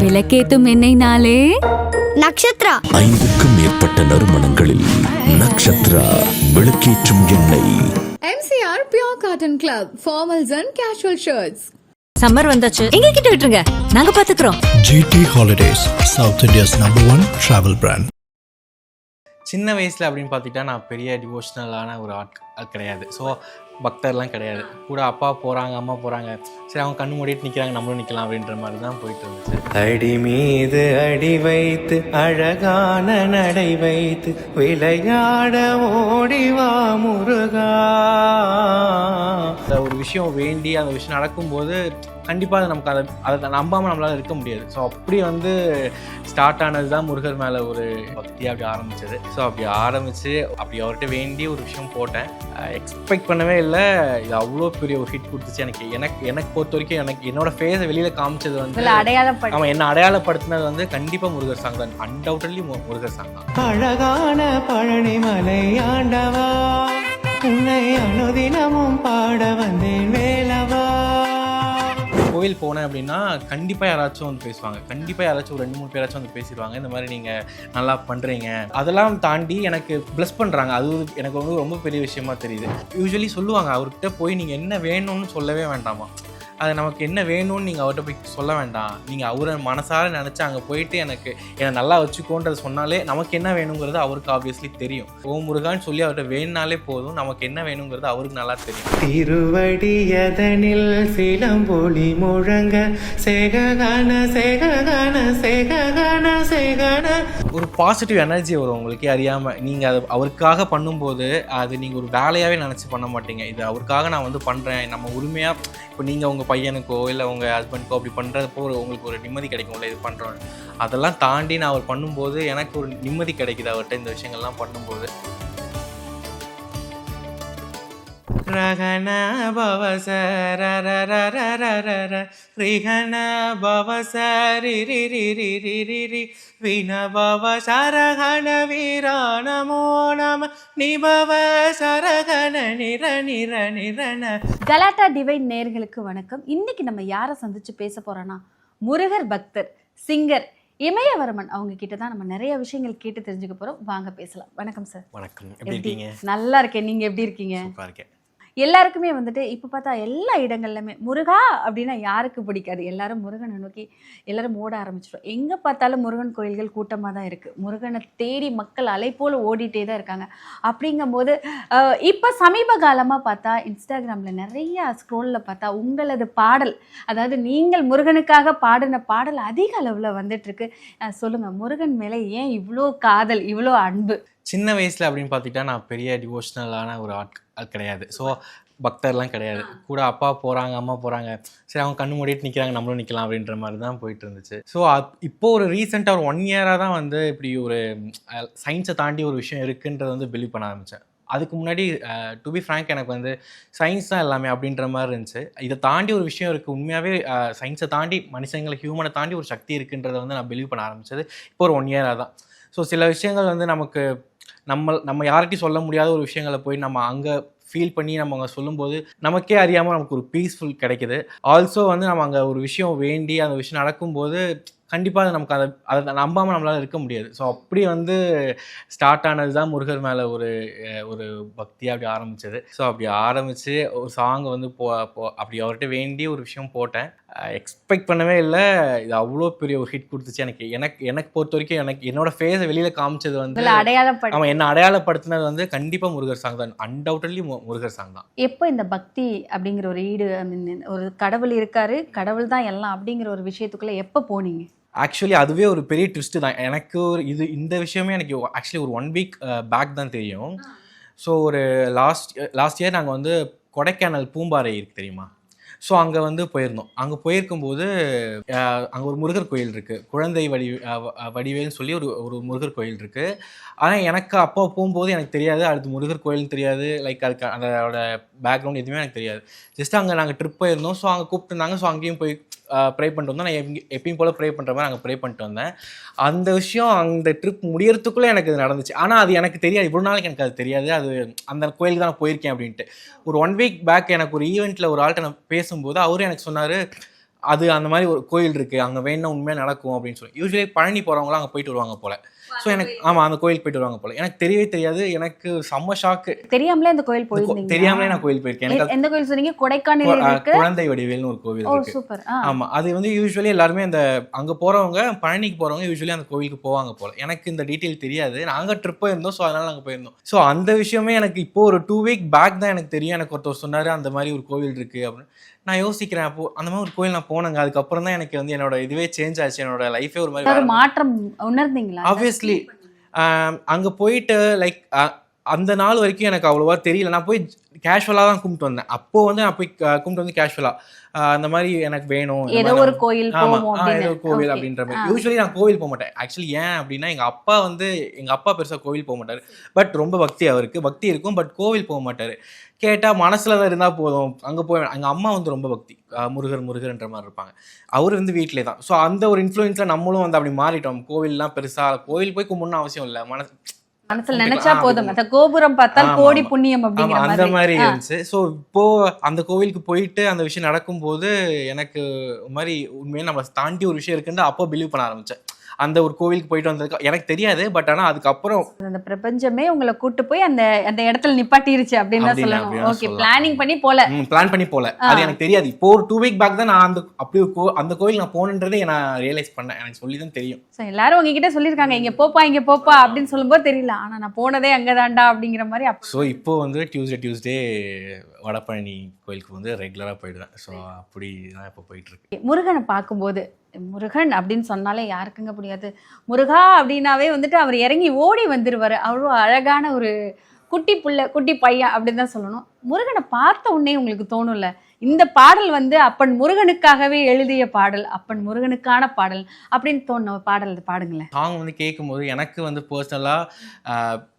விளக்கேத்தும் எண்ணெய்னாலே நக்ஷத்ரா. 5க்கும் மேற்பட்ட நறுமணங்களில் நக்ஷத்ரா விளக்கேற்றும் எண்ணெய். MCR Pure Cotton Club, formals and casual shirts. Summer வந்தாச்சு, எங்க கிட்ட விட்டுருங்க, நாங்க பாத்துக்கிறோம். GT Holidays, South India's #1 travel brand. சின்ன வயசில் அப்படின்னு பார்த்துக்கிட்டா நான் பெரிய டிவோஷனலான ஒரு ஆட் கிடையாது. ஸோ பக்தர்லாம் கிடையாது. கூட அப்பா போகிறாங்க, அம்மா போகிறாங்க, சரி அவங்க கண்ணு மூடிட்டு நிற்கிறாங்க, நம்மளும் நிற்கலாம் அப்படின்ற மாதிரி தான் போயிட்டு இருந்துச்சு. அடி மீது அடி வைத்து அழகான நடை வைத்து விளையாட ஓடிவா முருகா. ஒரு விஷயம் வேண்டி அந்த விஷயம் நடக்கும்போது கண்டிப்பாக அது நமக்கு அதை நம்பாமல் நம்மளால் இருக்க முடியாது. ஸோ அப்படி ஸ்டார்ட் ஆனது தான் முருகர் மேலே ஒரு பக்தியாக அப்படி ஆரம்பிச்சது. ஸோ அப்படி ஆரம்பித்து அப்படி அவர்கிட்ட வேண்டி ஒரு விஷயம் போட்டேன். எக்ஸ்பெக்ட் பண்ணவே இல்லை, இது அவ்வளோ பெரிய ஒரு ஹிட் கொடுத்துச்சு. எனக்கு பொறுத்த வரைக்கும் என்னோட ஃபேஸை வெளியில் காமிச்சது அவன் என்ன அடையாளப்படுத்தினது கண்டிப்பாக முருகர் சாங் தான். அன்டவுட்லி முருகர் சாங் தான். அழகான பழனி மலை ஆண்டவா, உன்னை அனுதினமும் பாட வந்தேன் வேலவா. கோயில் போனேன் அப்படின்னா கண்டிப்பாக யாராச்சும் பேசுவாங்க. கண்டிப்பாக யாராச்சும் ஒரு 2-3 பேராச்சும் பேசிடுவாங்க, இந்த மாதிரி நீங்கள் நல்லா பண்ணுறீங்க. அதெல்லாம் தாண்டி எனக்கு ப்ளஸ் பண்ணுறாங்க. அது எனக்கு ரொம்ப பெரிய விஷயமா தெரியுது. யூஸ்வலி சொல்லுவாங்க, அவர்கிட்ட போய் நீங்கள் என்ன வேணும்னு சொல்லவே வேண்டாமா, அது நமக்கு என்ன வேணும்னு நீங்கள் அவர்கிட்ட போய் சொல்ல வேண்டாம். நீங்கள் அவரை மனசார நினச்சி அங்கே போயிட்டு என்னை நல்லா வச்சுக்கோன்றது சொன்னாலே நமக்கு என்ன வேணுங்கிறது அவருக்கு ஆப்வியஸ்லி தெரியும். ஓ முருகான்னு சொல்லி அவர்கிட்ட வேணுனாலே போதும், நமக்கு என்ன வேணுங்கிறது அவருக்கு நல்லா தெரியும். திருவடியதனில் சிலம்பொலி முழங்க சேககன சேககன சேககன சேகன. ஒரு பாசிட்டிவ் எனர்ஜி வரும் உங்களுக்கு அறியாமல். நீங்கள் அதை அவருக்காக பண்ணும்போது அது நீங்கள் ஒரு வேலையாகவே நினச்சி பண்ண மாட்டீங்க. இது அவருக்காக நான் பண்ணுறேன், நம்ம உரிமையாக. இப்போ நீங்கள் உங்கள் பையனுக்கோ இல்லை உங்கள் ஹஸ்பண்டுக்கோ அப்படி பண்ணுறப்போ உங்களுக்கு ஒரு நிம்மதி கிடைக்கும்ல, இது பண்ணுறோம். அதெல்லாம் தாண்டி நான் அவர் பண்ணும்போது எனக்கு ஒரு நிம்மதி கிடைக்குது அவர்கிட்ட இந்த விஷயங்கள்லாம் பண்ணும்போது. ரகன பவச ரரரரரரர ரிகன பவச ரிரிரிரிரிரி வினபவ சரகண வீரா நமோ நம நிபவ சரகண நிர நிர நிரண. கலாட்டா டிவைன் நேயர்களுக்கு வணக்கம். இன்னைக்கு நம்ம யாரை சந்திச்சு பேச போறோம்னா, முருகர் பக்தர், சிங்கர் இமயவர்மன் அவங்க கிட்ட தான் நம்ம நிறைய விஷயங்கள் கேட்டு தெரிஞ்சுக்க போறோம். வாங்க பேசலாம். வணக்கம் சார். வணக்கம், எப்படி இருக்கீங்க? நல்லா இருக்கேன், நீங்க எப்படி இருக்கீங்க? சூப்பரா இருக்கேன். எல்லாருக்குமே இப்போ பார்த்தா எல்லா இடங்கள்லையுமே முருகா அப்படின்னா யாருக்கு பிடிக்காது? எல்லாரும் முருகனை நோக்கி எல்லாரும் ஓட ஆரம்பிச்சிடும். எங்கே பார்த்தாலும் முருகன் கோயில்கள் கூட்டமாக தான் இருக்குது. முருகனை தேடி மக்கள் அலைப்போல் ஓடிட்டே தான் இருக்காங்க. அப்படிங்கும்போது இப்போ சமீப காலமாக பார்த்தா இன்ஸ்டாகிராமில் நிறைய ஸ்க்ரோலில் பார்த்தா உங்களது பாடல், அதாவது நீங்கள் முருகனுக்காக பாடின பாடல் அதிக அளவில் வந்துட்டுருக்கு. சொல்லுங்கள், முருகன் மேலே ஏன் இவ்வளோ காதல், இவ்வளோ அன்பு? சின்ன வயசில் அப்படின்னு பார்த்துக்கிட்டா நான் பெரிய டிவோஷனலான ஒரு ஆட் கிடையாது. ஸோ பக்தர்லாம் கிடையாது. கூட அப்பா போகிறாங்க, அம்மா போகிறாங்க, சரி அவங்க கண்ணு மூடிட்டு நிற்கிறாங்க, நம்மளும் நிற்கலாம் அப்படின்ற மாதிரி தான் போயிட்டு இருந்துச்சு. ஸோ இப்போது ஒரு ரீசெண்டாக ஒரு 1 இயராக தான் இப்படி ஒரு சயின்ஸை தாண்டி ஒரு விஷயம் இருக்குன்றது பிலீவ் பண்ண ஆரம்பித்தேன். அதுக்கு முன்னாடி டு பி ஃப்ராங்க் எனக்கு சயின்ஸ் தான் எல்லாமே அப்படின்ற மாதிரி இருந்துச்சு. இதை தாண்டி ஒரு விஷயம் இருக்குது, உண்மையாகவே சயின்ஸை தாண்டி மனுஷங்களை ஹியூமனை தாண்டி ஒரு சக்தி இருக்குன்றதை நான் பிலீவ் பண்ண ஆரம்பித்தது இப்போ ஒரு 1 இயராக தான். ஸோ சில விஷயங்கள் நமக்கு நம்ம யார்கிட்டையும் சொல்ல முடியாத ஒரு விஷயங்களை போய் நம்ம அங்கே ஃபீல் பண்ணி நம்ம அங்கே சொல்லும்போது நமக்கே அறியாமல் நமக்கு ஒரு பீஸ்ஃபுல் கிடைக்குது. ஆல்சோ நம்ம அங்கே ஒரு விஷயம் வேண்டி அந்த விஷயம் நடக்கும்போது கண்டிப்பாக நமக்கு அதை நம்பாமல் நம்மளால் இருக்க முடியாது. ஸோ அப்படி ஸ்டார்ட் ஆனது தான் முருகர் மேலே ஒரு பக்தியாக அப்படி ஆரம்பித்தது. ஸோ அப்படி ஆரம்பித்து ஒரு சாங் அப்படி அவர்கிட்ட வேண்டி ஒரு விஷயம் போட்டேன். எக்ஸ்பெக்ட் பண்ணவே இல்லை, இது அவ்வளோ பெரிய ஒரு ஹிட் கொடுத்துச்சு. எனக்கு பொறுத்த வரைக்கும் என்னோட ஃபேஸை வெளியில் காமிச்சது அவன் என்ன அடையாளப்படுத்தினது கண்டிப்பாக முருகர் சாங் தான். அன்டவுட்லி முருகர் சாங் தான். எப்போ இந்த பக்தி அப்படிங்கிற ஒரு ஒரு கடவுள் இருக்காரு, கடவுள் தான் எல்லாம் அப்படிங்கிற ஒரு விஷயத்துக்குள்ளே எப்போ போனீங்க? ஆக்சுவலி அதுவே ஒரு பெரிய ட்விஸ்ட்டு தான். எனக்கு இந்த விஷயமே எனக்கு ஆக்சுவலி ஒரு 1 வீக் பேக் தான் தெரியும். ஸோ ஒரு லாஸ்ட் இயர் நாங்கள் கொடைக்கானல் பூம்பாறை இருக்குது தெரியுமா? ஸோ அங்கே போயிருந்தோம். அங்கே போயிருக்கும்போது அங்கே ஒரு முருகர் கோயில் இருக்குது, குழந்தை வடிவேல்னு சொல்லி ஒரு முருகர் கோயில் இருக்குது. ஆனால் எனக்கு அப்போ போகும்போது எனக்கு தெரியாது, அடுத்து முருகர் கோயில்னு தெரியாது, லைக் அதுக்கு அதோட பேக்ரவுண்ட் எதுவுமே எனக்கு தெரியாது. ஜஸ்ட் அங்கே நாங்கள் ட்ரிப் போயிருந்தோம். ஸோ அங்கே கூப்பிட்டுருந்தாங்க. ஸோ அங்கேயும் போய் ப்ரே பண்ணிட்டு வந்தோம். நான் எப்பயும் போல் ப்ரே பண்ணுற மாதிரி அங்கே ப்ரே பண்ணிட்டு வந்தேன். அந்த விஷயம் அந்த ட்ரிப் முடியறதுக்குள்ளே எனக்கு இது நடந்துச்சு. ஆனால் அது எனக்கு தெரியாது, இவ்வளோ நாளைக்கு எனக்கு அது தெரியாது. அது அந்த கோயிலுக்கு தான் நான் போயிருக்கேன் அப்படின்ட்டு. ஒரு 1 வீக் பேக் எனக்கு ஒரு ஈவெண்ட்டில் ஒரு ஆள்கிட்ட நான் பேசும்போது அவரும் எனக்கு சொன்னார், அது அந்த மாதிரி ஒரு கோயில் இருக்குது, அங்கே வேணா உண்மையாக நடக்கும் அப்படின்னு சொல்லி. யூஸ்வலி பழனி போகிறவங்களாம் அங்கே போயிட்டு வருவாங்க போல். ஸோ எனக்கு அந்த கோயிலுக்கு போயிட்டு வருவாங்க போல். எனக்கு தெரியவே தெரியாது. எனக்கு செம்ம ஷாக்கு. தெரியாமலே அந்த கோயில் போயிருந்தீங்க? தெரியாமலே நான் கோயில் போயிருக்கேன். எனக்கு எந்த கோயில் சொன்னீங்க? கொடைக்கானல் இருக்கு, குழந்தை வடிவேல்னு ஒரு கோவில் இருக்கு. சூப்பர். ஆமா, அது வந்து யூஸ்வலி எல்லாருமே அந்த அங்க போறவங்க, பழனிக்கு போறவங்க யூஸ்வலி அந்த கோவிலுக்கு போவாங்க போல. எனக்கு இந்த டீட்டெயில் தெரியாது. நாங்க ட்ரிப் இருந்தோம், ஸோ அதனால நாங்க போயிருந்தோம். ஸோ அந்த விஷயமே எனக்கு இப்போ ஒரு 2 வீக் பேக் தான் எனக்கு தெரியும். எனக்கு ஒருத்தர் சொன்னாரு அந்த மாதிரி ஒரு கோவில் இருக்கு அப்படின்னு. நான் யோசிக்கிறேன், அப்போ அந்த மாதிரி ஒரு கோயில் நான் போனேங்க. அதுக்கப்புறம் தான் எனக்கு வந்து என்னோட இதுவே சேஞ்ச் ஆச்சு. என்னோட லைஃபே ஒரு மாதிரி மாற்றம் உணர்ந்தீங்களா? ஆப்வியஸ்லி அங்கே போயிட்டு லைக் அந்த நாள் வரைக்கும் எனக்கு அவ்வளோவா தெரியல. நான் போய் கேஷுவலாக தான் கும்பிட்டு வந்தேன். அப்போது வந்து நான் போய் கும்பிட்டு வந்து கேஷுவலாக அந்த மாதிரி எனக்கு வேணும், ஏதோ ஒரு கோயில், ஆமாம் ஏதோ கோவில் அப்படின்ற மாதிரி. யூஸ்வலி நான் கோவில் போக மாட்டேன். ஆக்சுவலி ஏன் அப்படின்னா எங்கள் அப்பா பெருசாக கோவில் போக மாட்டார். பட் ரொம்ப பக்தி பக்தி இருக்கும், பட் கோவில் போக மாட்டார். கேட்டால் மனசில் தான் இருந்தால் போதும், அங்கே போய். எங்கள் அம்மா வந்து ரொம்ப பக்தி, முருகர்ன்ற மாதிரி இருப்பாங்க. அவர் வந்து வீட்டிலே தான். ஸோ அந்த ஒரு இன்ஃப்ளூயன்ஸில் நம்மளும் வந்து அப்படி மாறிட்டோம். கோவில்லாம் பெருசாக கோவில் போய் கும்பிடணும் அவசியம் இல்லை, மனசுல நினைச்சா போதும், அந்த கோபுரம் பார்த்தால் கோடி புண்ணியம் அப்படிங்கிற அந்த மாதிரி இருந்துச்சு. ஸோ இப்போ அந்த கோவிலுக்கு போயிட்டு அந்த விஷயம் நடக்கும்போது எனக்கு ஒரு மாதிரி உண்மையாக நம்ம தாண்டி ஒரு விஷயம் இருக்குன்னு அப்போ பிலீவ் பண்ண ஆரம்பித்தேன். அந்த ஒரு கோவிலுக்கு போயிட்டு வந்ததுக்கு எனக்கு தெரியாது. பட் ஆனால் அதுக்கப்புறம் அந்த பிரபஞ்சமே உங்களை கூட்டு போய் அந்த அந்த இடத்துல நிப்பாட்டிருச்சு அப்படின்னு தான் சொல்லணும். ஓகே, பிளான் பண்ணி போல அது எனக்கு தெரியாது. இப்போ ஒரு 2 வீக் பேக் தான் நான் அந்த கோவில் நான் போனன்றதே நான் ரியலைஸ் பண்ணேன். எனக்கு சொல்லி தான் தெரியும். ஸோ எல்லாரும் உங்ககிட்ட சொல்லியிருக்காங்க இங்கே போப்பா அப்படின்னு சொல்லும்போது தெரியல, ஆனால் நான் போனதே அங்கதான்டா அப்படிங்கிற மாதிரி. ஸோ இப்போ வந்து டியூஸ்டே வடபழனி கோயிலுக்கு வந்து ரெகுலராக போயிடுவேன். ஸோ அப்படி தான் இப்போ போயிட்டு இருக்கு. முருகனை பார்க்கும்போது, முருகன் அப்படின்னு சொன்னாலே யாருக்குங்க முடியாது. முருகா அப்படின்னாவே வந்துட்டு அவர் இறங்கி ஓடி வந்துருவாரு. அவ்வளோ அழகான ஒரு குட்டி பையன் அப்படின்னு தான் சொல்லணும். முருகனை பார்த்த உடனே உங்களுக்கு தோணும்ல, இந்த பாடல் வந்து அப்பன் முருகனுக்காகவே எழுதிய பாடல், அப்பன் முருகனுக்கான பாடல் அப்படின்னு தோணுன பாடல் பாடுங்களேன். சாங் வந்து கேட்கும்போது எனக்கு வந்து பர்சனலாக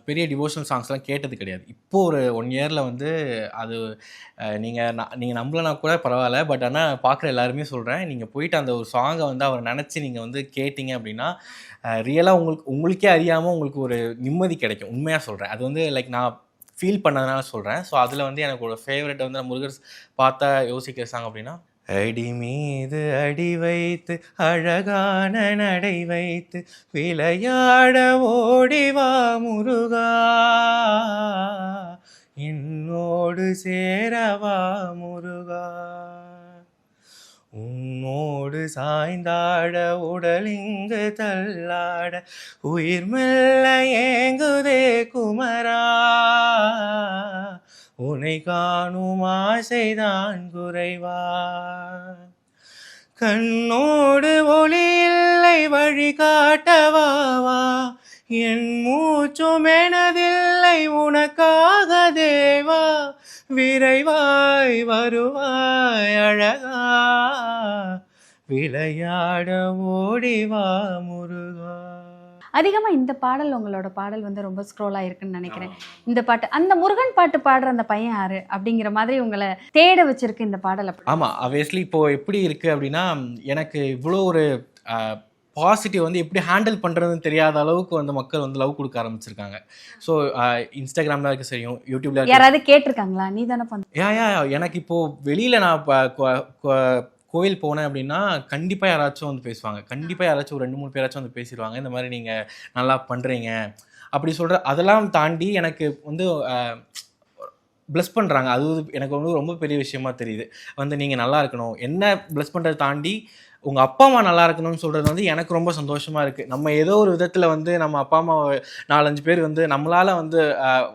பெரிய டிவோஷனல் சாங்ஸ்லாம் கேட்டது கிடையாது. இப்போது ஒரு 1 இயரில் வந்து அது நீங்கள் நம்பலனா கூட பரவாயில்ல. பட் ஆனால் பார்க்குற எல்லாருமே சொல்கிறேன், நீங்கள் போயிட்டு அந்த ஒரு சாங்கை வந்து அவர் நினச்சி நீங்கள் வந்து கேட்டிங்க அப்படின்னா ரியலாக உங்களுக்கே அறியாமல் உங்களுக்கு ஒரு நிம்மதி கிடைக்கும். உண்மையாக சொல்கிறேன். அது வந்து லைக் நான் ஃபீல் பண்ணதுனால சொல்கிறேன். ஸோ அதில் வந்து எனக்கு ஒரு ஃபேவரட் வந்து முருகர் பார்த்தா யோசிக்கிற சாங் அப்படின்னா, அடி மீது அடி வைத்து அழகான நடை வைத்து விளையாட ஓடிவா முருகா, என்னோடு சேரவா முருகா, உன்னோடு சாய்ந்தாட உடலிங்கு தள்ளாட உயிர் மெல்ல ஏங்குதே குமரா, உனை காணும் ஆசைதான் குறைவா, கண்ணோடு ஒளி இல்லை வழி காட்டவாவா, என் மூச்சும் எனதில்லை உனக்காக தேவா, விரைவாய் வருவாய் அழகா, விளையாட ஓடிவா முருகா. அதிகமா இந்த பாடல், உங்களோட பாடல் வந்து ரொம்ப ஸ்க்ரோல் ஆயிருக்குன்னு நினைக்கிறேன். இந்த பாட்டு, அந்த முருகன் பாட்டு பாடுற அந்த பையன் யாரு அப்படிங்கிற மாதிரி உங்களை தேட வச்சிருக்கு இந்த பாடல். ஆமா, ஆப்வியஸ்லி இப்போ எப்படி இருக்கு அப்படின்னா, எனக்கு இவ்வளோ ஒரு பாசிட்டிவ் வந்து எப்படி ஹேண்டில் பண்ணுறதுன்னு தெரியாத அளவுக்கு வந்து மக்கள் வந்து லவ் கொடுக்க ஆரம்பிச்சிருக்காங்க. ஸோ இன்ஸ்டாகிராமில் இருக்க சரியும், யூடியூப்ல யாராவது கேட்டிருக்காங்களா நீ தானே பண்ண? எனக்கு இப்போது வெளியில் நான் கோவில் போனேன் அப்படின்னா கண்டிப்பாக யாராச்சும் வந்து பேசுவாங்க. கண்டிப்பாக யாராச்சும் ஒரு 2-3 பேராச்சும் வந்து பேசிடுவாங்க, இந்த மாதிரி நீங்கள் நல்லா பண்ணுறீங்க அப்படி சொல்கிற. அதெல்லாம் தாண்டி எனக்கு வந்து ப்ளஸ் பண்ணுறாங்க. அது எனக்கு வந்து ரொம்ப பெரிய விஷயமா தெரியுது. வந்து நீங்கள் நல்லா இருக்கணும், என்ன ப்ளஸ் பண்ணுறதை தாண்டி உங்கள் அப்பா அம்மா நல்லா இருக்கணும்னு சொல்கிறது வந்து எனக்கு ரொம்ப சந்தோஷமாக இருக்குது. நம்ம ஏதோ ஒரு விதத்தில் வந்து நம்ம அப்பா அம்மா 4-5 பேர் வந்து நம்மளால் வந்து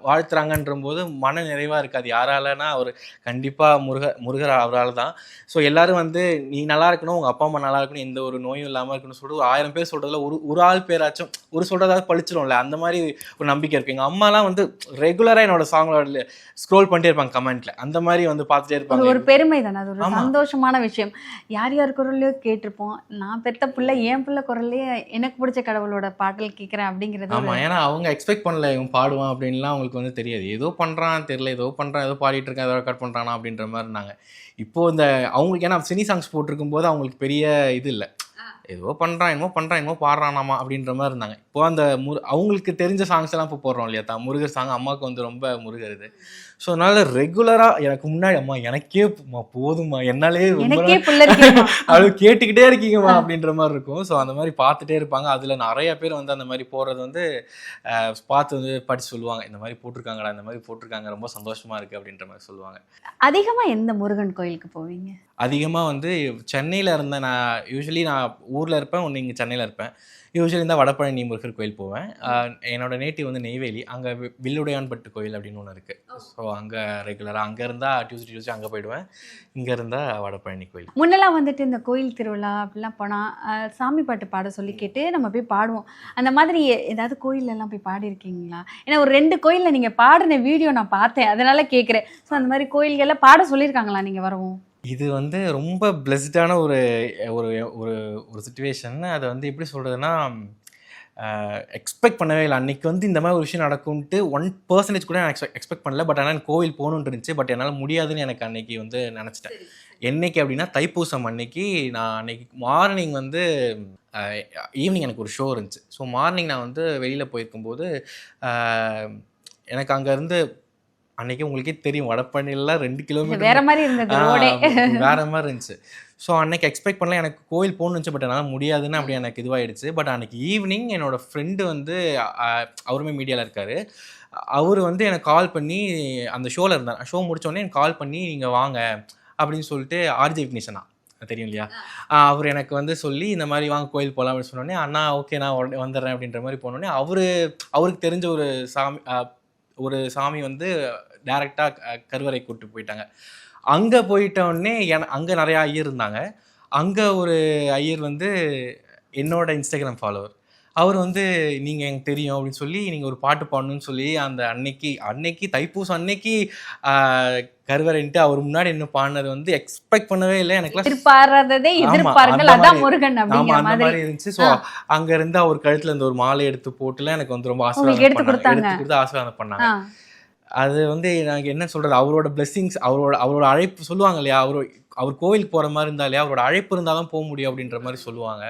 வாழ்த்துறாங்கன்ற போது மன நிறைவாக இருக்காது. யாராலனா அவர் கண்டிப்பாக முருகர் அவரால் தான். ஸோ எல்லோரும் வந்து நீ நல்லா இருக்கணும், உங்கள் அப்பா அம்மா நல்லா இருக்கணும், எந்த ஒரு நோயும் இல்லாமல் இருக்கணும்னு சொல்லிட்டு 1000 பேர் சொல்கிறதுல ஒரு ஆள் பேராச்சும் ஒரு சொல்கிறதாவது பழிச்சிடும்ல, அந்த மாதிரி ஒரு நம்பிக்கை இருக்குது. எங்கள் அம்மாலாம் வந்து ரெகுலராக என்னோட சாங்களோட ஸ்க்ரோல் பண்ணிட்டே இருப்பாங்க கமெண்ட்டில், அந்த மாதிரி வந்து பார்த்துட்டே இருப்பாங்க. ஒரு பெருமை தானே, அது ஒரு சந்தோஷமான விஷயம். யார் குரல்லையோ கேட்டிருப்போம், நான் பெத்த பிள்ளை என் பிள்ளை குரல்லையே எனக்கு பிடிச்ச கடவுளோட பாடல் கேட்குறேன் அப்படிங்கிறது. ஆமாம், ஏன்னா அவங்க எக்ஸ்பெக்ட் பண்ணல இவன் பாடுவான் அப்படின்லாம் அவங்களுக்கு வந்து தெரியாது. ஏதோ பண்ணுறான் தெரியல, ஏதோ பண்ணுறான், ஏதோ பாடிட்டு இருக்கேன், ஏதோ ரெக்கார்ட் பண்ணுறானா அப்படின்ற மாதிரி இருந்தாங்க. இப்போது இந்த அவங்களுக்கு ஏன்னா சினி சாங்ஸ் போட்டிருக்கும் போது அவங்களுக்கு பெரிய இது இல்லை, ஏதோ பண்ணுறான் என்னமோ பாடுறானாமா அப்படின்ற மாதிரி இருந்தாங்க. இப்போ அந்த அவங்களுக்கு தெரிஞ்ச சாங்ஸ் எல்லாம் இப்போ போடுறோம் இல்லையா, முருகர் சாங் அம்மாவுக்கு வந்து ரொம்ப முருகர் இது. ஸோ அதனால ரெகுலராக எனக்கு முன்னாடி அம்மா எனக்கே போதுமா என்னாலே அது கேட்டுக்கிட்டே இருக்கீங்கம்மா அப்படின்ற மாதிரி இருக்கும். ஸோ அந்த மாதிரி பார்த்துட்டே இருப்பாங்க. அதில் நிறைய பேர் வந்து அந்த மாதிரி போடுறது வந்து பார்த்து வந்து படித்து சொல்லுவாங்க, இந்த மாதிரி போட்டிருக்காங்கடா, இந்த மாதிரி போட்டிருக்காங்க, ரொம்ப சந்தோஷமா இருக்கு அப்படின்ற மாதிரி சொல்லுவாங்க. அதிகமாக எந்த முருகன் கோயிலுக்கு போவீங்க? அதிகமாக வந்து சென்னையில் இருந்தேன். நான் யூஸ்வலி நான் ஊரில் இருப்பேன், ஒன்று இங்கே சென்னையில் இருப்பேன். யூஸ்வலி இந்த வடபழனி முருகர் கோயில் போவேன். என்னோட நேட்டிவ் வந்து நெய்வேலி. அங்கே வில்லுடையான்பட்டு கோயில் அப்படின்னு ஒன்று இருக்குது. ஸோ அங்கே ரெகுலராக அங்கே இருந்தால் டியூஸ்டே அங்கே போயிடுவேன், இங்கே இருந்தால் வடபழனி கோயில். முன்னெல்லாம் வந்துட்டு இந்த கோயில் திருவிழா அப்படிலாம் போனால் சாமி பாட்டு பாட சொல்லி கேட்டு நம்ம போய் பாடுவோம். அந்த மாதிரி ஏதாவது கோயிலெல்லாம் போய் பாடியிருக்கீங்களா? ஏன்னா ஒரு 2 கோயிலில் நீங்கள் பாடின வீடியோ நான் பார்த்தேன், அதனால கேட்குறேன். ஸோ அந்த மாதிரி கோயில்களில் பாட சொல்லியிருக்காங்களா நீங்கள் வரவும்? இது வந்து ரொம்ப பிளெஸ்டான ஒரு ஒரு ஒரு ஒரு சுச்சுவேஷன். அதை வந்து எப்படி சொல்கிறதுனா, எக்ஸ்பெக்ட் பண்ணவே இல்லை. அன்றைக்கி வந்து இந்த மாதிரி ஒரு விஷயம் நடக்கும்ட்டு 1% கூட நான் எக்ஸ்பெக்ட் பண்ணல. பட் ஆனால் எனக்கு கோவில் போகணுன்னு இருந்துச்சு. பட் என்னால் முடியாதுன்னு எனக்கு அன்றைக்கி வந்து நினச்சிட்டேன். என்னைக்கு அப்படின்னா தைப்பூசம் அன்னைக்கு. நான் அன்றைக்கி மார்னிங் வந்து ஈவினிங் எனக்கு ஒரு ஷோ இருந்துச்சு. ஸோ மார்னிங் நான் வந்து வெளியில் போயிருக்கும்போது எனக்கு அங்கேருந்து அன்றைக்கி உங்களுக்கே தெரியும் வடபழனிலாம் 2 கிலோமீட்டர் வேற மாதிரி இருந்தது, வேற மாதிரி இருந்துச்சு. ஸோ அன்றைக்கி எக்ஸ்பெக்ட் பண்ணல எனக்கு கோயில் போகணுன்னு இருந்துச்சு. பட் என்னால் முடியாதுன்னு அப்படி எனக்கு இதுவாகிடுச்சு. பட் அன்றைக்கி ஈவினிங் என்னோடய ஃப்ரெண்டு வந்து அவருமே மீடியாவில் இருக்கார். அவர் வந்து எனக்கு கால் பண்ணி, அந்த ஷோவில் இருந்தார், ஷோ முடித்தோடனே எனக்கு கால் பண்ணி நீங்கள் வாங்க அப்படின்னு சொல்லிட்டு, ஆர்ஜே விக்னேஷனா தெரியும் இல்லையா, அவர் எனக்கு வந்து சொல்லி இந்த மாதிரி வாங்க கோயில் போகலாம் அப்படின்னு சொன்னோடனே, அண்ணா ஓகே நான் வந்துடுறேன் அப்படின்ற மாதிரி போனோடனே அவருக்கு தெரிஞ்ச ஒரு சாமி வந்து டைரெக்டாக கருவறை கூப்பிட்டு போயிட்டாங்க. அங்கே போயிட்டோடனே அங்கே நிறையா ஐயர் இருந்தாங்க. அங்கே ஒரு ஐயர் வந்து என்னோட இன்ஸ்டாகிராம் ஃபாலோவர். அவர் வந்து நீங்கள் எனக்கு தெரியும் அப்படின்னு சொல்லி நீங்கள் ஒரு பாட்டு பாடணும்னு சொல்லி அந்த அன்னைக்கு தைப்பூசம் அன்னைக்கு கருவறைன்ட்டு அவர் முன்னாடி என்ன பாடினது வந்து எக்ஸ்பெக்ட் பண்ணவே இல்லை. எனக்கு அந்த மாதிரி இருந்துச்சு. ஸோ அங்க இருந்து அவர் கழுத்துல இந்த ஒரு மாலை எடுத்து போட்டுல எனக்கு வந்து ரொம்ப ஆசீர்வாதம் பண்ணாங்க. அது வந்து எனக்கு என்ன சொல்றது, அவரோட பிளெஸிங்ஸ், அவரோட அழைப்பு சொல்லுவாங்க இல்லையா, அவர் கோவிலுக்கு போற மாதிரி இருந்தாலே அவரோட அழைப்பு இருந்தாலும் போக முடியும் அப்படின்ற மாதிரி சொல்லுவாங்க.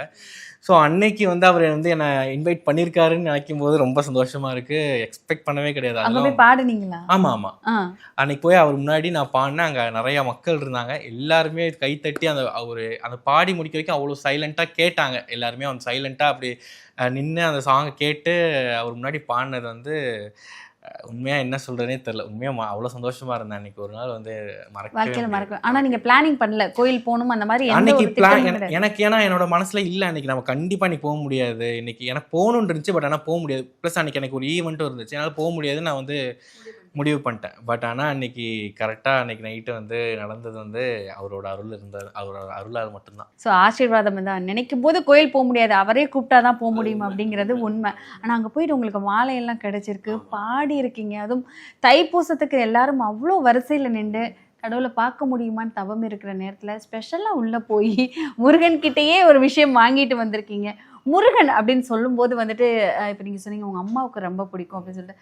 ஸோ அன்னைக்கு வந்து அவர் வந்து என்னை இன்வைட் பண்ணியிருக்காருன்னு நினைக்கும் போது ரொம்ப சந்தோஷமா இருக்கு. எக்ஸ்பெக்ட் பண்ணவே கிடையாது. பாடுனீங்களா? ஆமா. அன்னைக்கு போய் அவர் முன்னாடி நான் பாடினேன். அங்கே நிறைய மக்கள் இருந்தாங்க. எல்லாருமே கைத்தட்டி அந்த பாடி முடிக்க வரைக்கும் அவ்வளோ சைலண்டாக கேட்டாங்க. எல்லாருமே அந்த சைலண்டாக அப்படி நின்று அந்த சாங்கை கேட்டு அவர் முன்னாடி பாடினது வந்து உண்மையாக என்ன சொல்கிறேனே தெரியல. உண்மையாக அவ்வளோ சந்தோஷமாக இருந்தேன் அன்றைக்கி. ஒரு நாள் வந்து மறக்க. ஆனால் நீங்கள் பிளானிங் பண்ணல கோயில் போகணும் அந்த மாதிரி அன்றைக்கி எனக்கு ஏன்னா என்னோட மனசில் இல்லை அன்றைக்கி நம்ம கண்டிப்பாக அன்றைக்கி போக முடியாது. இன்றைக்கி எனக்கு போகணுன்னு இருந்துச்சு. பட் ஆனால் போக முடியாது. ப்ளஸ் அன்றைக்கி எனக்கு ஒரு ஈவெண்ட்டும் இருந்துச்சு. என்னால் போக முடியாதுன்னு நான் வந்து முடிவு பண்ணிட்டேன். பட் ஆனால் அன்றைக்கி கரெக்டாக அன்றைக்கி நைட்டு வந்து நடந்தது வந்து அவரோட அருள் இருந்தார், அவரோட அருளால் மட்டும்தான். ஸோ ஆசீர்வாதம் தான். நினைக்கும் போது கோயில் போக முடியாது, அவரே கூப்பிட்டா தான் போக முடியும் அப்படிங்கிறது உண்மை. ஆனால் அங்கே போயிட்டு உங்களுக்கு மாலையெல்லாம் கிடைச்சிருக்கு, பாடி இருக்கீங்க. அதுவும் தைப்பூசத்துக்கு எல்லாரும் அவ்வளோ வரிசையில் நின்று கடவுளை பார்க்க முடியுமான்னு தவம் இருக்கிற நேரத்தில் ஸ்பெஷலாக உள்ளே போய் முருகன்கிட்டயே ஒரு விஷயம் வாங்கிட்டு வந்திருக்கீங்க. முருகன் அப்படின்னு சொல்லும்போது வந்துட்டு இப்போ நீங்கள் சொன்னீங்க உங்கள் அம்மாவுக்கு ரொம்ப பிடிக்கும் அப்படின்னு சொல்லிட்டு,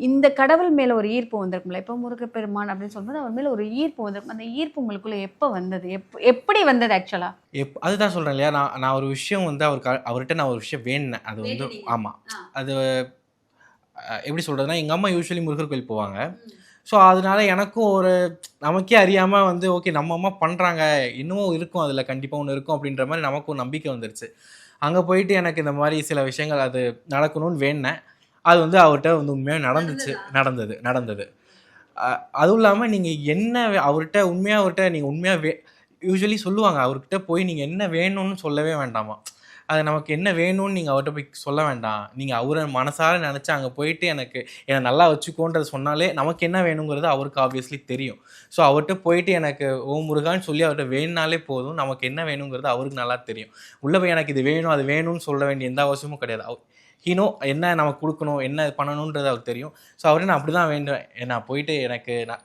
இந்த கடவுள் மேலே ஒரு ஈர்ப்பு வந்திருக்கும்ல. இப்போ முருகப்பெருமான் அப்படின்னு சொல்லும்போது அவர் மேலே ஒரு ஈர்ப்பு வந்திருக்கும். அந்த ஈர்ப்பு உங்களுக்குள்ள எப்போ வந்தது, எப்படி வந்தது? ஆக்சுவலாக அதுதான் சொல்கிறேன் இல்லையா, நான் ஒரு விஷயம் வந்து அவர்கிட்ட நான் ஒரு விஷயம் வேணுனேன். அது வந்து ஆமாம், அது எப்படி சொல்கிறதுனா, எங்கள் அம்மா யூஸ்வலி முருகர் கோயில் போவாங்க. ஸோ அதனால எனக்கும் ஒரு நமக்கே அறியாமல் வந்து ஓகே நம்ம அம்மா பண்ணுறாங்க, இன்னமும் இருக்கும், அதில் கண்டிப்பாக ஒன்று இருக்கும் அப்படின்ற மாதிரி நமக்கு ஒரு நம்பிக்கை வந்துருச்சு. அங்கே போயிட்டு எனக்கு இந்த மாதிரி சில விஷயங்கள் அது நடக்கணும்னு வேணுனேன். அது வந்து அவர்கிட்ட வந்து உண்மையாக நடந்தது. அதுவும் இல்லாமல் நீங்கள் என்ன அவர்கிட்ட நீங்கள் உண்மையாக யூஸ்வலி சொல்லுவாங்க, அவர்கிட்ட போய் நீங்கள் என்ன வேணும்னு சொல்லவே வேண்டாமா. அது நமக்கு என்ன வேணும்னு நீங்கள் அவர்கிட்ட போய் சொல்ல வேண்டாம். நீங்கள் அவரை மனசார நினச்சி அங்கே போயிட்டு என்னை நல்லா வச்சுக்கோன்றது சொன்னாலே நமக்கு என்ன வேணுங்கிறது அவருக்கு ஆப்வியஸ்லி தெரியும். ஸோ அவர்கிட்ட போயிட்டு எனக்கு முருகான்னு சொல்லி அவர்கிட்ட வேணுனாலே போதும். நமக்கு என்ன வேணுங்கிறது அவருக்கு நல்லா தெரியும். உள்ளே போய் எனக்கு இது வேணும் அது வேணும்னு சொல்ல வேண்டிய எந்த அவசியமும் கிடையாது. ஹீனோ என்ன நமக்கு கொடுக்கணும், என்ன பண்ணணுன்றது அவருக்கு தெரியும். ஸோ அவரே நான் அப்படி தான் வேண்டுவேன். நான் போயிட்டு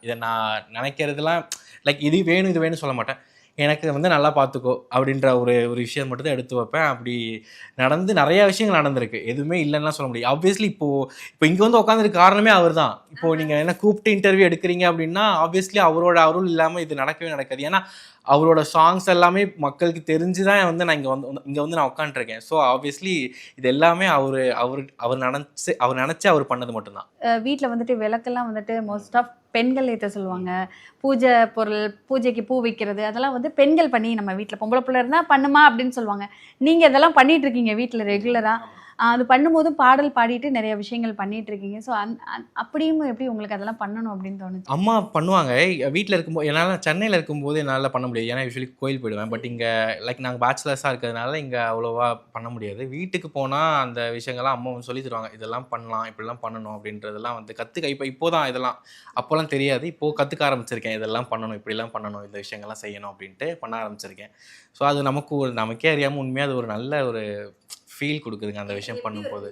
இதை நான் நினைக்கிறதுலாம் லைக் இது வேணும் சொல்ல மாட்டேன். எனக்கு வந்து நல்லா பார்த்துக்கோ அப்படின்ற ஒரு விஷயம் மட்டும் தான் எடுத்து வைப்பேன். அப்படி நடந்து நிறையா விஷயங்கள் நடந்திருக்கு, எதுவுமே இல்லைன்னா சொல்ல முடியும். ஆப்வியஸ்லி இப்போ இங்கே வந்து உட்காந்துருக்கு காரணமே அவர் தான். இப்போது நீங்கள் என்ன கூப்பிட்டு இன்டர்வியூ எடுக்கிறீங்க அப்படின்னா ஆப்வியஸ்லி அவரோட அருள் இல்லாமல் இது நடக்கவே நடக்காது. ஏன்னா அவரோட சாங்ஸ் எல்லாமே மக்களுக்கு தெரிஞ்சு தான் வந்து நான் இங்கே வந்து நான் உட்காந்துருக்கேன். ஸோ ஆப்வியஸ்லி இது எல்லாமே அவர் நினச்சி அவர் பண்ணது மட்டும்தான். வீட்டில் வந்துட்டு விளக்கெல்லாம் வந்துட்டு மோஸ்ட் ஆஃப் பெண்கள் ஏற்ற சொல்லுவாங்க. பூஜை பொருள், பூஜைக்கு பூ வைக்கிறது அதெல்லாம் வந்து பெண்கள் பண்ணி, நம்ம வீட்டில் பொம்பளை பிள்ளை இருந்தால் பண்ணுமா அப்படின்னு சொல்லுவாங்க. நீங்கள் இதெல்லாம் பண்ணிட்டு இருக்கீங்க வீட்டில் ரெகுலராக. அது பண்ணும்போது பாடல் பாடிட்டு நிறைய விஷயங்கள் பண்ணிட்டு இருக்கீங்க. ஸோ அப்படியும் எப்படி உங்களுக்கு அதெல்லாம் பண்ணணும் அப்படின்னு தோணுச்சு? அம்மா பண்ணுவாங்க. வீட்டில் இருக்கும்போது என்னால் சென்னையில் இருக்கும்போது என்னால் பண்ண முடியாது. ஏன்னா யூஸ்வலி கோயில் போயிடுவேன். பட் இங்கே லைக் நாங்கள் பேச்சுலர்ஸாக இருக்கிறதுனால இங்கே அவ்வளோவா பண்ண முடியாது. வீட்டுக்கு போனால் அந்த விஷயங்கள்லாம் அம்மா வந்து சொல்லி தருவாங்க. இதெல்லாம் பண்ணலாம், இப்படிலாம் பண்ணணும் அப்படின்றதெல்லாம் வந்து இப்போதான் இதெல்லாம் அப்போல்லாம் தெரியாது. இப்போது கற்றுக்க ஆரம்பிச்சிருக்கேன். இதெல்லாம் பண்ணணும், இப்படிலாம் பண்ணணும், இந்த விஷயங்கள்லாம் செய்யணும் அப்படின்ட்டு பண்ண ஆரம்பிச்சிருக்கேன். ஸோ அது நமக்கே அறியாமல் உண்மையாக அது ஒரு நல்ல ஒரு ஃபீல் கொடுக்குதுங்க அந்த விஷயம் பண்ணும்போது.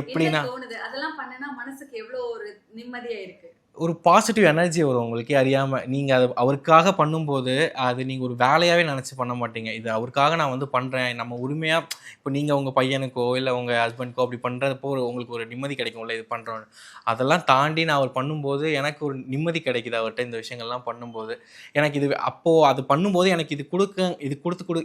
எப்படின்னா அதெல்லாம் பண்ணனா மனசுக்கு எவ்வளோ ஒரு நிம்மதியாக இருக்குது. ஒரு பாசிட்டிவ் எனர்ஜி வரும் உங்களுக்கே அறியாமல். நீங்கள் அது அவருக்காக பண்ணும்போது அது நீங்கள் ஒரு வேலையாகவே நினச்சி பண்ண மாட்டீங்க. இது அவருக்காக நான் வந்து பண்ணுறேன், நம்ம உரிமையாக. இப்போ நீங்கள் உங்கள் பையனுக்கோ இல்லை உங்கள் ஹஸ்பண்ட்க்கோ அப்படி பண்ணுறப்போ உங்களுக்கு ஒரு நிம்மதி கிடைக்கும்ல, இது பண்ணுறோன்னு. அதெல்லாம் தாண்டி நான் அவர் பண்ணும்போது எனக்கு ஒரு நிம்மதி கிடைக்குது அவர்கிட்ட. இந்த விஷயங்கள்லாம் பண்ணும்போது எனக்கு இது அப்போது அது பண்ணும்போது எனக்கு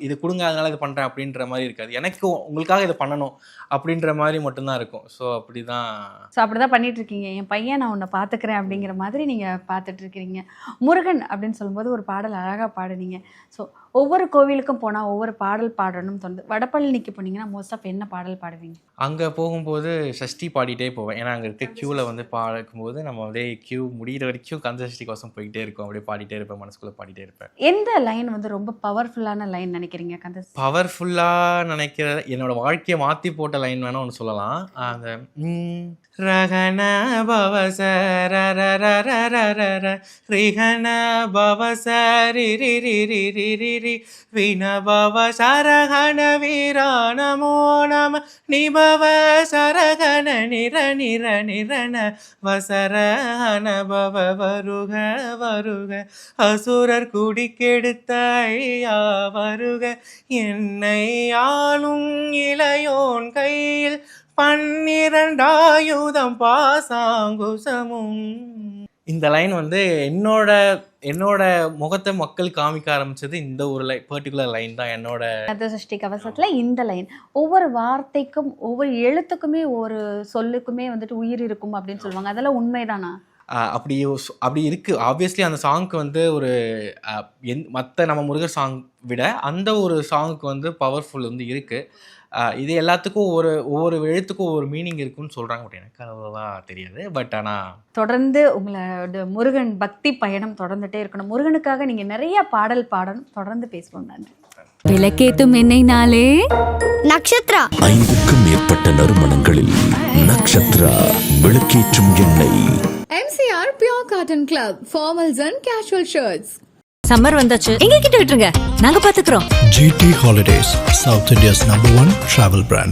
இது கொடுங்க அதனால இது பண்ணுறேன் அப்படின்ற மாதிரி இருக்காது. எனக்கு உங்களுக்காக இதை பண்ணணும் அப்படின்ற மாதிரி மட்டும்தான் இருக்கும். ஸோ அப்படி தான் பண்ணிட்டு இருக்கீங்க. என் பையன் நான் உன்னை பார்த்துக்கிறேன் அப்படிங்கிற மாதிரி நீங்கள் பார்த்துட்டு இருக்கிறீங்க. முருகன் அப்படின்னு சொல்லும்போது ஒரு பாடல் அழகாக பாடுனீங்க. ஸோ ஒவ்வொரு கோவிலுக்கும் போனால் ஒவ்வொரு பாடல் பாடணும்னு தோணுது. வடபழனிக்கு போனீங்கன்னா மோஸ்ட் ஆஃப் என்ன பாடல் பாடுவீங்க? அங்கே போகும்போது சஷ்டி பாடிட்டே போவேன். ஏன்னா அங்கே இருக்க க்யூவில் வந்து பாடும்போது நம்ம அப்படியே க்யூ முடிகிற வரைக்கும் கந்த சஷ்டி கோசம் போய்கிட்டே இருக்கும். அப்படியே பாடிட்டே இருப்பேன், மனசுக்குள்ளே பாடிட்டே இருப்பேன். எந்த லைன் வந்து ரொம்ப பவர்ஃபுல்லான லைன் நினைக்கிறீங்க? கந்த பவர்ஃபுல்லாக நினைக்கிற என்னோட வாழ்க்கையை மாற்றி போட்ட லைன் வேணால் ஒன்று சொல்லலாம். அந்த ரகன பவச ரிகன பவச ரி வினபவ சரகண வீரா நமோ நம நிபவ சரகண நிரண வசரஹன பவ வருக வருக அசுரர் குடிக்கெடுத்த ஐயா வருக என்னை ஆளும் இளையோன் கையில் 12 பாசாங்குசமும். இந்த லைன் வந்து என்னோட முகத்தை மக்கள் காமிக்க ஆரம்பிச்சது இந்த ஒரு பர்டிகுலர் லைன் தான். என்னோட கந்த சஷ்டி கவசத்துல இந்த லைன் ஒவ்வொரு வார்த்தைக்கும் ஒவ்வொரு எழுத்துக்குமே ஒரு சொல்லுக்குமே வந்துட்டு உயிர் இருக்கும் அப்படின்னு சொல்லுவாங்க. அதெல்லாம் உண்மைதானா? அப்படி இருக்குது. ஆப்வியஸ்லி அந்த சாங்க்கு வந்து ஒரு மற்ற நம்ம முருகர் சாங் விட அந்த ஒரு சாங்குக்கு வந்து பவர்ஃபுல் வந்து இருக்குது. இது எல்லாத்துக்கும் ஒவ்வொரு எழுத்துக்கும் ஒவ்வொரு மீனிங் இருக்குன்னு சொல்கிறாங்க. பட் எனக்கு அவ்வளோவா தெரியாது. பட் ஆனால் தொடர்ந்து உங்களோட முருகன் பக்தி பயணம் தொடர்ந்துட்டே இருக்கணும். முருகனுக்காக நீங்கள் நிறைய பாடல் பாடணும். தொடர்ந்து பேசுவோம். நன்றி. விளக்கேத்தும் எண்ணெய்னாலே நக்ஷத்ரா. 5க்கும் மேற்பட்ட நறுமணங்களில் நக்ஷத்ரா விளக்கேற்றும் எண்ணெய். MCR Pure Cotton Club, formals and casual shirts. Summer வந்தாச்சு, எங்க கிட்ட விட்டுருங்க, நாங்க பாத்துக்கிறோம். GT Holidays, South India's #1 travel brand.